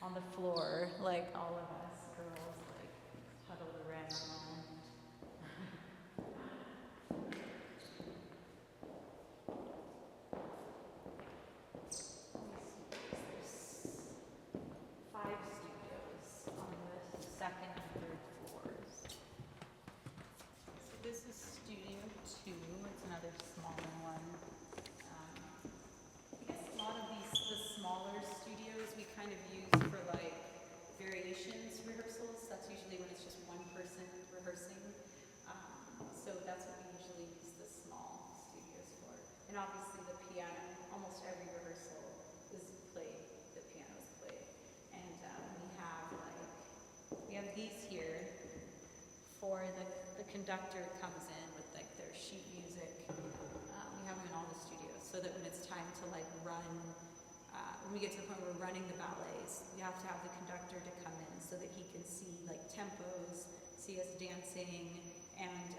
on the floor, like all of us girls, like huddled around. There's 5 studios on the second and third floors. So this is Studio 2. It's another smaller one. I guess a lot of the smaller studios we kind of use for like variations rehearsals. That's usually when it's just one person rehearsing. So that's what we usually use the small studios for. And obviously the piano, almost every rehearsal is played, the piano is played. And we have these here for the conductor comes in with like their sheet music. We have them in all the studios so that when it's time to like run, when we get to the point where we're running the ballets, we have to have the conductor to come in so that he can see like tempos, see us dancing, and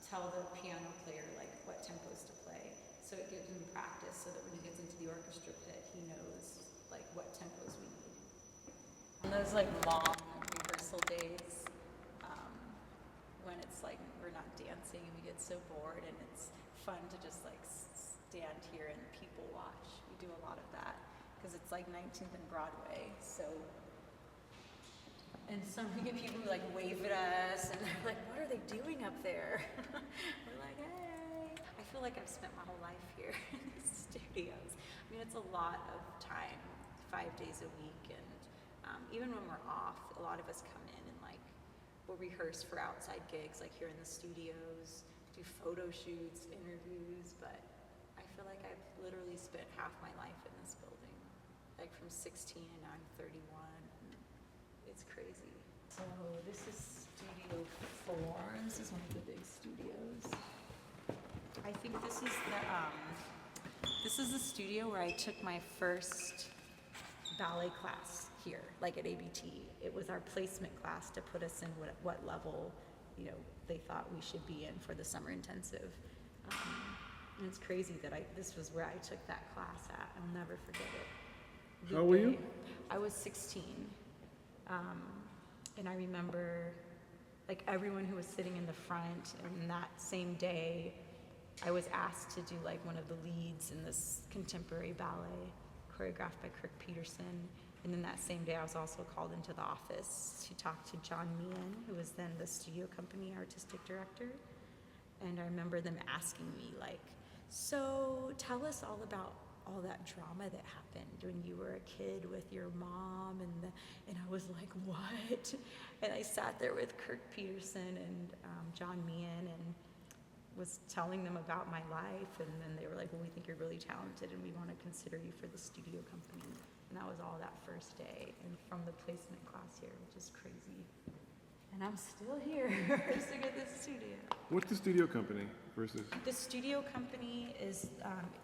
tell the piano player like what tempos to play. So it gives him practice so that when he gets into the orchestra pit, he knows like what tempos we need. On those like long rehearsal days, when it's like we're not dancing and we get so bored and it's fun to just like stand here and people watch. We do a lot of that because it's like 19th and Broadway. So, and some we get people who like wave at us and they're like, "What are they doing up there?" We're like, "Hey!" I feel like I've spent my whole life here in these studios. I mean, it's a lot of time, 5 days a week, and even when we're off, a lot of us come in and like we'll rehearse for outside gigs, like here in the studios, do photo shoots, interviews, but I feel like I've literally spent half my life in this building, like from 16 and now I'm 31. It's crazy. So this is Studio 4. This is one of the big studios. I think this is the studio where I took my first ballet class here, like at ABT. It was our placement class to put us in what level, they thought we should be in for the summer intensive. And it's crazy that this was where I took that class at. I'll never forget it. How old were you? I was 16. And I remember like everyone who was sitting in the front, and that same day I was asked to do like one of the leads in this contemporary ballet choreographed by Kirk Peterson. And then that same day I was also called into the office to talk to John Meehan, who was then the studio company artistic director. And I remember them asking me like, "So tell us all about all that drama that happened when you were a kid with your mom," and I was like, "What?" And I sat there with Kirk Peterson and John Meehan and was telling them about my life, and then they were like, "Well, we think you're really talented and we want to consider you for the studio company." And that was all that first day, and from the placement class here, which is crazy. And I'm still here, sitting at this studio. What's the studio company versus? The studio company is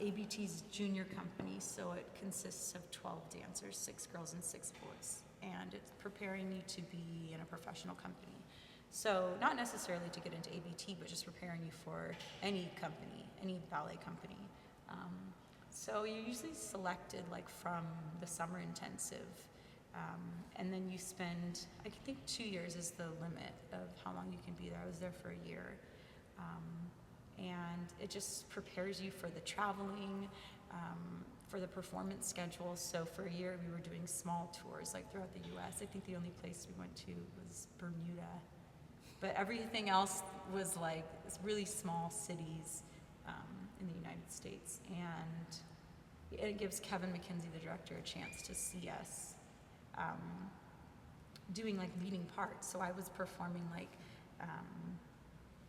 ABT's junior company, so it consists of 12 dancers, 6 girls and 6 boys. And it's preparing you to be in a professional company. So not necessarily to get into ABT, but just preparing you for any company, any ballet company. So you're usually selected like from the summer intensive. And then you spend, I think 2 years is the limit of how long you can be there. I was there for a year. And it just prepares you for the traveling, for the performance schedule. So for a year we were doing small tours like throughout the US. I think the only place we went to was Bermuda. But everything else was like really small cities in the United States. And it gives Kevin McKenzie, the director, a chance to see us doing like leading parts. So I was performing like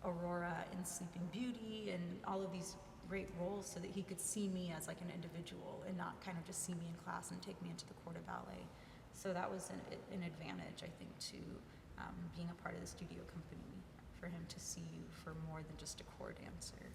Aurora in Sleeping Beauty and all of these great roles so that he could see me as like an individual and not kind of just see me in class and take me into the corps de ballet. So that was an advantage, I think, to being a part of the studio company, for him to see you for more than just a corps dancer.